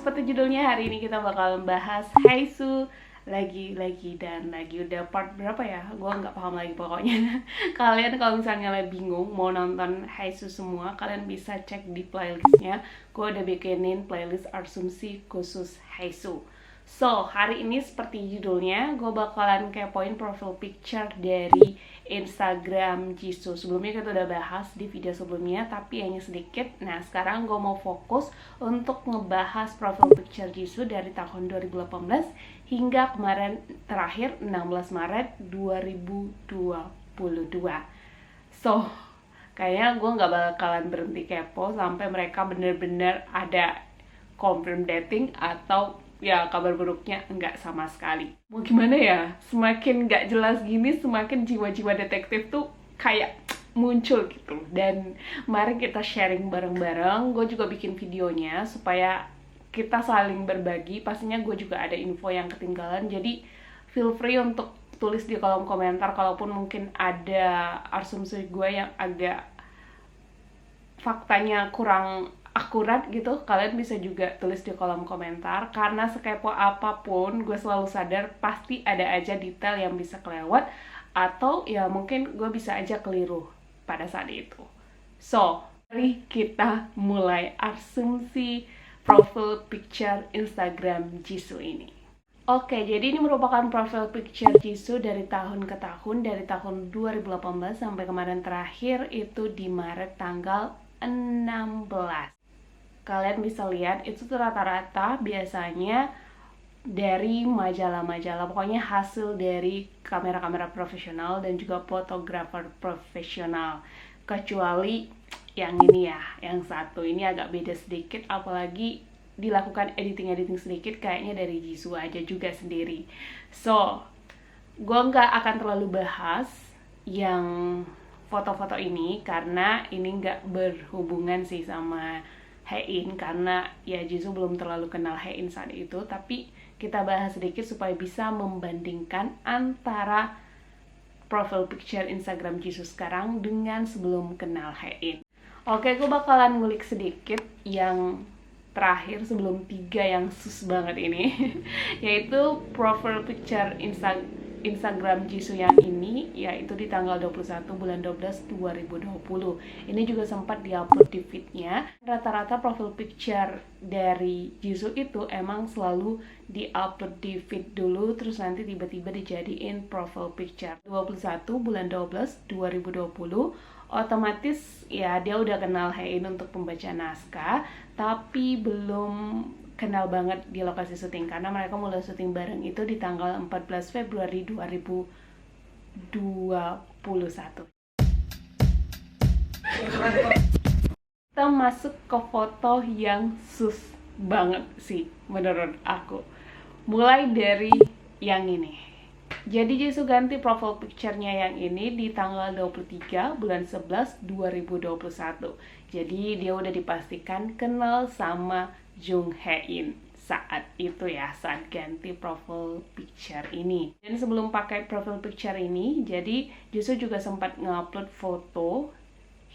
seperti judulnya, hari ini kita bakal bahas Haesu lagi dan lagi. Udah part berapa ya? Gue nggak paham lagi pokoknya. Kalian kalau misalnya lagi bingung mau nonton Haesu semua, kalian bisa cek di playlistnya. Gue udah bikinin playlist Arsumsi khusus Haesu. So, hari ini seperti judulnya, gue bakalan kepoin profile picture dari Instagram Jisoo. Sebelumnya kita udah bahas di video sebelumnya, tapi hanya sedikit. Nah, sekarang gue mau fokus untuk ngebahas profile picture Jisoo dari tahun 2018 hingga kemarin terakhir 16 Maret 2022. So, kayaknya gue gak bakalan berhenti kepo sampai mereka bener-bener ada confirm dating atau ya kabar buruknya enggak sama sekali. Mau gimana ya, semakin gak jelas gini semakin jiwa-jiwa detektif tuh kayak muncul gitu. Dan mari kita sharing bareng-bareng. Gue juga bikin videonya supaya kita saling berbagi. Pastinya gue juga ada info yang ketinggalan, jadi feel free untuk tulis di kolom komentar kalaupun mungkin ada asumsi gue yang agak faktanya kurang akurat gitu. Kalian bisa juga tulis di kolom komentar, karena sekepo apapun gue selalu sadar pasti ada aja detail yang bisa kelewat atau ya mungkin gue bisa aja keliru pada saat itu. So, mari kita mulai asumsi profile picture Instagram Jisoo ini. Oke, jadi ini merupakan profile picture Jisoo dari tahun ke tahun, dari tahun 2018 sampai kemarin terakhir itu di Maret tanggal 16. Kalian bisa lihat itu tuh rata-rata biasanya dari majalah-majalah, pokoknya hasil dari kamera-kamera profesional dan juga fotografer profesional. Kecuali yang ini ya, yang satu ini agak beda sedikit, apalagi dilakukan editing sedikit kayaknya dari Jisoo aja juga sendiri. So, gue nggak akan terlalu bahas yang foto-foto ini karena ini nggak berhubungan sih sama Haein, karena ya Jisoo belum terlalu kenal Haein saat itu. Tapi kita bahas sedikit supaya bisa membandingkan antara profile picture Instagram Jisoo sekarang dengan sebelum kenal Haein. Oke, gue bakalan ngulik sedikit yang terakhir sebelum 3 yang sus banget ini yaitu profile picture Instagram Jisoo yang ini, yaitu di tanggal 21 bulan 12 2020. Ini juga sempat diupload di feednya. Rata-rata profile picture dari Jisoo itu emang selalu diupload di feed dulu, terus nanti tiba-tiba dijadiin profile picture. 21 bulan 12 2020, otomatis ya dia udah kenal Haein untuk pembaca naskah, tapi belum kenal banget di lokasi syuting karena mereka mulai syuting bareng itu di tanggal 14 Februari 2021. Kita masuk ke foto yang sus banget sih menurut aku. Mulai dari yang ini. Jadi Jisoo ganti profile picture-nya yang ini di tanggal 23 bulan 11 2021. Jadi dia udah dipastikan kenal sama Jung Haein saat itu ya, saat ganti profile picture ini. Dan sebelum pakai profile picture ini, jadi Jisoo juga sempat ngupload foto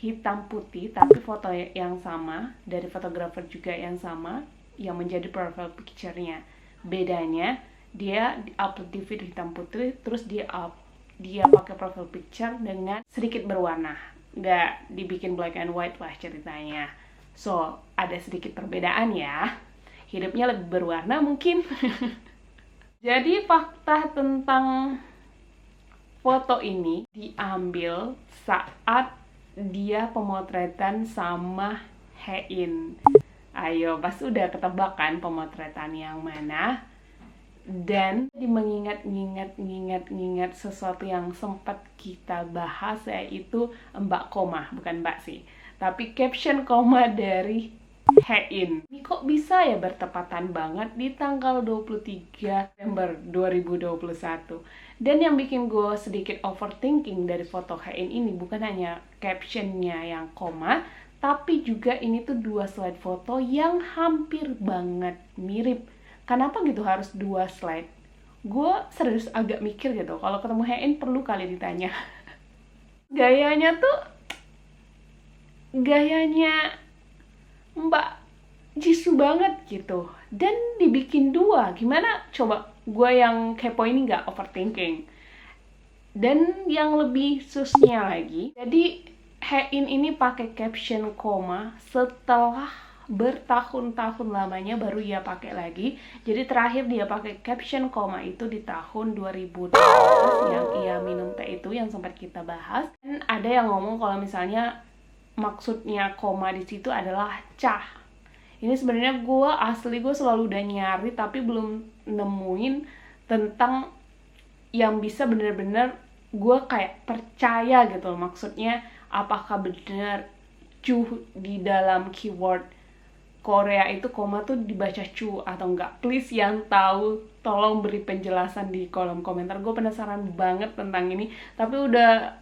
hitam putih, tapi foto yang sama dari fotografer juga yang sama yang menjadi profile picture-nya. Bedanya dia upload di feed hitam putih, terus dia pakai profile picture dengan sedikit berwarna, nggak dibikin black and white lah ceritanya. So, ada sedikit perbedaan ya. Hidupnya lebih berwarna mungkin. Jadi fakta tentang foto ini diambil saat dia pemotretan sama Haein. Ayo, pas udah ketebak kan pemotretan yang mana? Dan mengingat sesuatu yang sempat kita bahas, yaitu Mbak Koma, bukan Mbak sih, tapi caption koma dari Haein. Ini kok bisa ya bertepatan banget di tanggal 23 Desember 2021. Dan yang bikin gue sedikit overthinking dari foto Haein ini bukan hanya captionnya yang koma, tapi juga ini tuh 2 slide foto yang hampir banget mirip. Kenapa gitu harus 2 slide? Gue serius agak mikir gitu, kalau ketemu Haein perlu kali ditanya. Gayanya Mbak Jisoo banget gitu. dan dibikin 2. Gimana coba? Gue yang kepo ini nggak overthinking. Dan yang lebih susnya lagi, jadi Hein ini pakai caption koma setelah bertahun-tahun lamanya baru ia pakai lagi. Jadi terakhir dia pakai caption koma itu di tahun 2012 yang ia minum teh itu yang sempat kita bahas. Dan ada yang ngomong kalau misalnya maksudnya koma di situ adalah cah. Ini sebenarnya gue selalu udah nyari tapi belum nemuin tentang yang bisa bener-bener gue kayak percaya gitu. Maksudnya apakah bener cuh di dalam keyword Korea itu koma tuh dibaca cu atau enggak? Please yang tahu tolong beri penjelasan di kolom komentar. Gue penasaran banget tentang ini. Tapi udah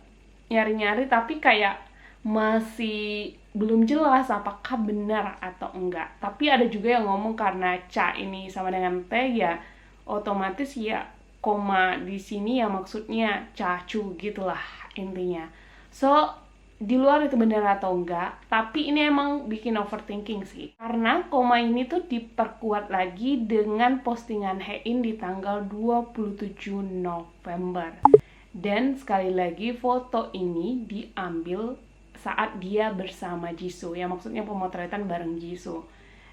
nyari-nyari tapi kayak masih belum jelas apakah benar atau enggak. Tapi ada juga yang ngomong karena ca ini sama dengan t ya otomatis ya koma di sini ya maksudnya cacu gitulah intinya. So di luar itu benar atau enggak, tapi ini emang bikin overthinking sih. Karena koma ini tuh diperkuat lagi dengan postingan Hein di tanggal 27 November. Dan sekali lagi foto ini diambil saat dia bersama Jisoo, ya maksudnya pemotretan bareng Jisoo.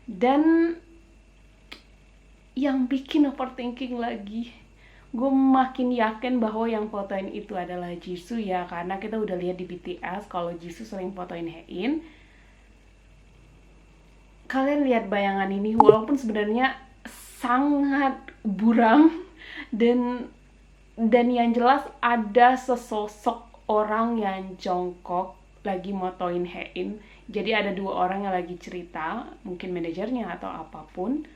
Dan yang bikin overthinking lagi, gue makin yakin bahwa yang fotoin itu adalah Jisoo ya, karena kita udah lihat di BTS kalau Jisoo sering fotoin Hein. Kalian lihat bayangan ini, walaupun sebenarnya sangat buram dan yang jelas ada sesosok orang yang jongkok lagi motoin Hein. Jadi ada 2 orang yang lagi cerita, mungkin manajernya atau apapun.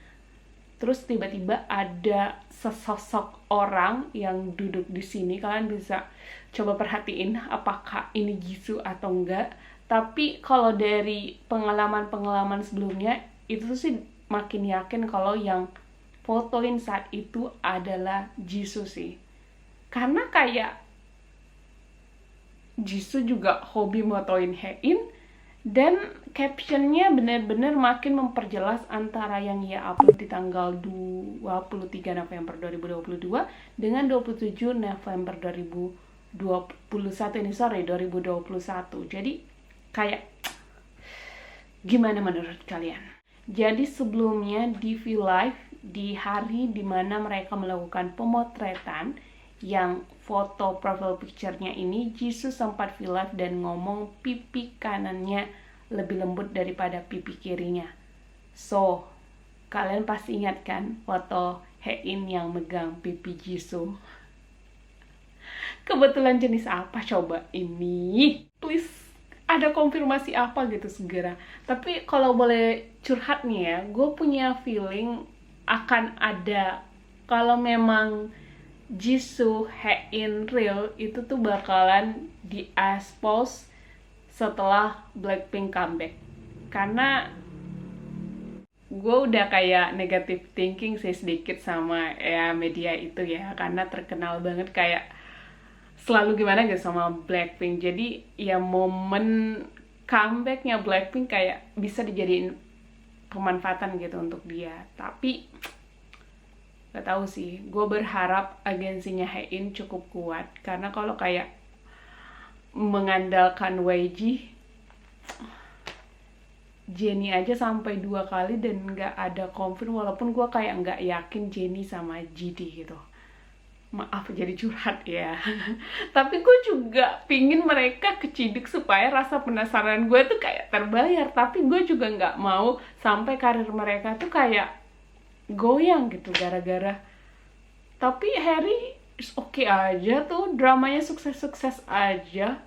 Terus tiba-tiba ada sesosok orang yang duduk di sini. Kalian bisa coba perhatiin apakah ini Jisoo atau enggak. Tapi kalau dari pengalaman-pengalaman sebelumnya, itu sih makin yakin kalau yang fotoin saat itu adalah Jisoo sih. Karena kayak Jisoo juga hobi motoin Hein, dan captionnya benar-benar makin memperjelas antara yang ia upload di tanggal 23 November 2022 dengan 27 November 2021 2021. Jadi kayak gimana menurut kalian? Jadi sebelumnya di V-Live di hari dimana mereka melakukan pemotretan, yang foto profile picture-nya ini Jisoo sempat V-Live dan ngomong pipi kanannya lebih lembut daripada pipi kirinya. So, kalian pasti ingat kan foto Hein yang megang pipi Jisoo? Kebetulan jenis apa coba ini? Please, ada konfirmasi apa gitu segera. Tapi kalau boleh curhat nih ya, gue punya feeling akan ada, kalau memang Jisoo Hein real itu tuh bakalan di-expose setelah Blackpink comeback. Karena gue udah kayak negative thinking sih sedikit sama ya media itu ya, karena terkenal banget kayak selalu gimana gitu sama Blackpink. Jadi ya momen comebacknya Blackpink kayak bisa dijadiin pemanfaatan gitu untuk dia. Tapi gak tahu sih, gue berharap agensinya Hein cukup kuat. Karena kalau kayak mengandalkan YG, Jennie aja sampai 2 kali dan gak ada confirm. Walaupun gue kayak gak yakin Jennie sama GD gitu. Maaf jadi curhat ya. Tapi gue juga pingin mereka keciduk supaya rasa penasaran gue tuh kayak terbayar. Tapi gue juga gak mau sampai karir mereka tuh kayak goyang gitu gara-gara. Tapi Harry oke aja tuh, dramanya sukses-sukses aja.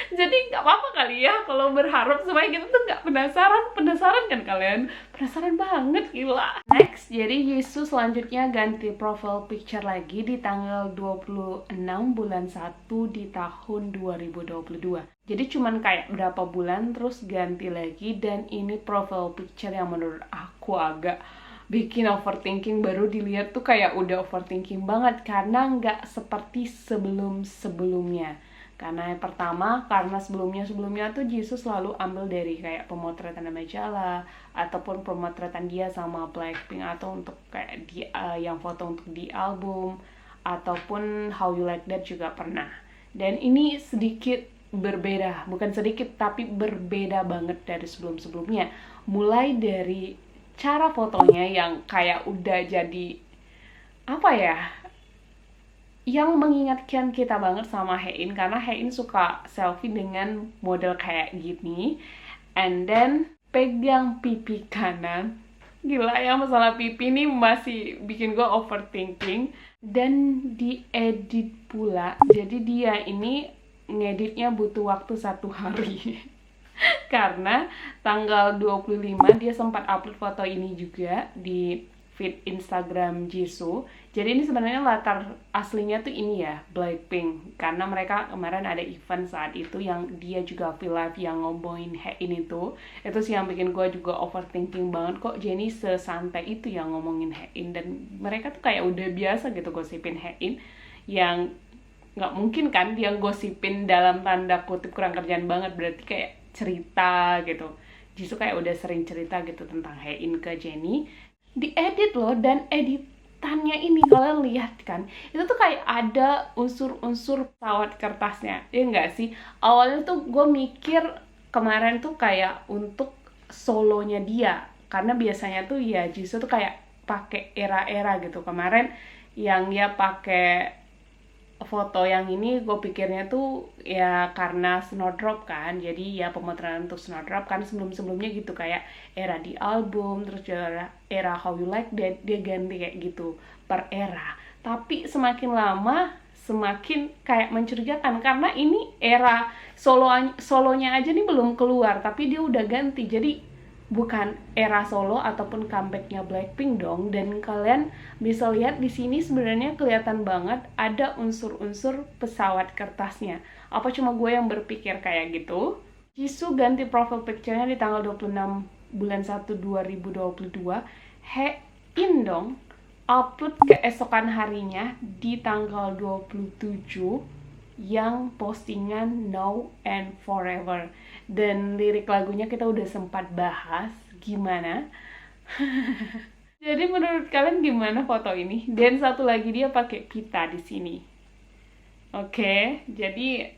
Jadi nggak apa-apa kali ya kalau berharap supaya kita tuh nggak penasaran kan kalian? Penasaran banget, gila. Next, jadi Jisoo selanjutnya ganti profile picture lagi di tanggal 26 bulan 1 di tahun 2022. Jadi cuman kayak berapa bulan terus ganti lagi, dan ini profile picture yang menurut aku agak bikin overthinking. Baru dilihat tuh kayak udah overthinking banget karena nggak seperti sebelum-sebelumnya. Karena yang pertama, karena sebelumnya tuh Jisoo selalu ambil dari kayak pemotretan majalah ataupun pemotretan dia sama Blackpink, atau untuk kayak di yang foto untuk di album, ataupun How You Like That juga pernah. Dan ini sedikit berbeda, bukan sedikit tapi berbeda banget dari sebelum-sebelumnya. Mulai dari cara fotonya yang kayak udah jadi apa ya, yang mengingatkan kita banget sama Hein, karena Hein suka selfie dengan model kayak gini, and then pegang pipi kanan. Gila ya, masalah pipi ini masih bikin gue overthinking. Dan diedit pula, jadi dia ini ngeditnya butuh waktu 1 hari. Karena tanggal 25 dia sempat upload foto ini juga di feed Instagram Jisoo. Jadi ini sebenarnya latar aslinya tuh ini ya, Blackpink. Karena mereka kemarin ada event saat itu yang dia juga live yang ngomongin Hein itu. Itu sih yang bikin gue juga overthinking banget, kok Jennie sesantai itu yang ngomongin Hein. Dan mereka tuh kayak udah biasa gitu gosipin Hein, yang nggak mungkin kan dia gosipin dalam tanda kutip kurang kerjaan banget, berarti kayak cerita gitu. Jisoo kayak udah sering cerita gitu tentang Hein ke Jennie. Diedit loh, dan editannya ini kalian lihat kan, itu tuh kayak ada unsur-unsur pesawat kertasnya, ya enggak sih? Awalnya tuh gue mikir kemarin tuh kayak untuk solonya dia, karena biasanya tuh ya Jisoo tuh kayak pakai era-era gitu. Kemarin yang dia pakai foto yang ini gue pikirnya tuh ya karena Snowdrop kan, jadi ya pemotretan untuk Snowdrop kan sebelum-sebelumnya gitu, kayak era di album, terus era How You Like That, dia ganti kayak gitu per era. Tapi semakin lama semakin kayak mencurigakan, karena ini era solonya aja nih belum keluar tapi dia udah ganti, jadi bukan era solo ataupun comebacknya Blackpink dong. Dan kalian bisa lihat di sini sebenarnya kelihatan banget ada unsur-unsur pesawat kertasnya. Apa cuma gue yang berpikir kayak gitu? Jisoo ganti profile picture-nya di tanggal 26 bulan 1 2022. Hein dong upload keesokan harinya di tanggal 27 yang postingan Now and Forever. Dan lirik lagunya kita udah sempat bahas, gimana? Jadi menurut kalian gimana foto ini? Dan satu lagi dia pakai pita di sini. Oke, jadi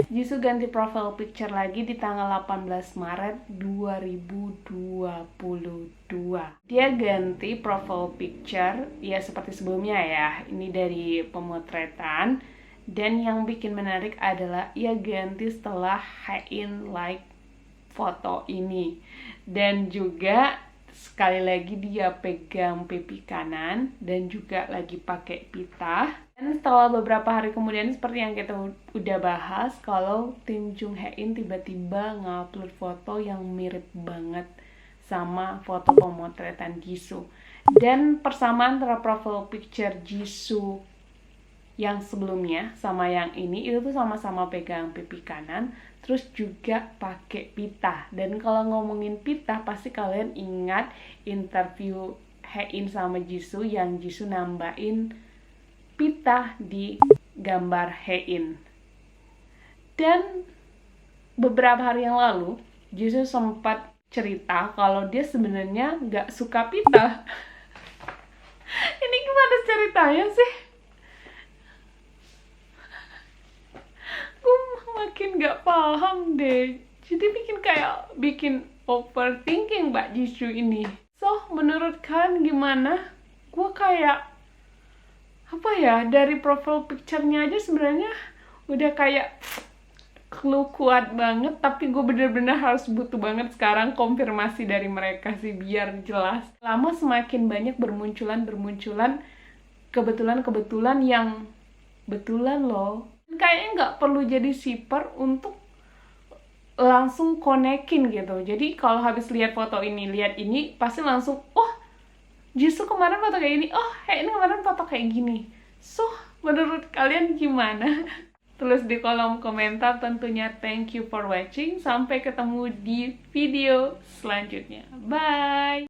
Jisoo ganti profile picture lagi di tanggal 18 Maret 2022. Dia ganti profile picture ya seperti sebelumnya ya. Ini dari pemotretan. Dan yang bikin menarik adalah ia ganti setelah Hein like foto ini. Dan juga sekali lagi dia pegang pipi kanan dan juga lagi pakai pita. Dan setelah beberapa hari kemudian, seperti yang kita udah bahas, kalau tim Jung Hein tiba-tiba ngupload foto yang mirip banget sama foto pemotretan Jisoo. Dan persamaan antara profile picture Jisoo yang sebelumnya sama yang ini itu tuh sama-sama pegang pipi kanan, terus juga pakai pita. Dan kalau ngomongin pita pasti kalian ingat interview Hein sama Jisoo yang Jisoo nambahin pita di gambar Hein. Dan beberapa hari yang lalu Jisoo sempat cerita kalau dia sebenarnya nggak suka pita. Ini gimana ceritanya sih? Gue makin gak paham deh. Jadi bikin overthinking Mbak Jisoo ini. So, menurut kalian gimana? Gue kayak apa ya, dari profile picture-nya aja sebenarnya udah kayak clue kuat banget, tapi gue bener-bener harus butuh banget sekarang konfirmasi dari mereka sih biar jelas. Lama semakin banyak bermunculan kebetulan yang betulan loh. Kayaknya nggak perlu jadi shipper untuk langsung konekin gitu. Jadi kalau habis lihat foto ini, lihat ini, pasti langsung, oh Jisoo kemarin foto kayak gini, oh Hein kemarin foto kayak gini. So, menurut kalian gimana? Tulis di kolom komentar tentunya. Thank you for watching. Sampai ketemu di video selanjutnya. Bye!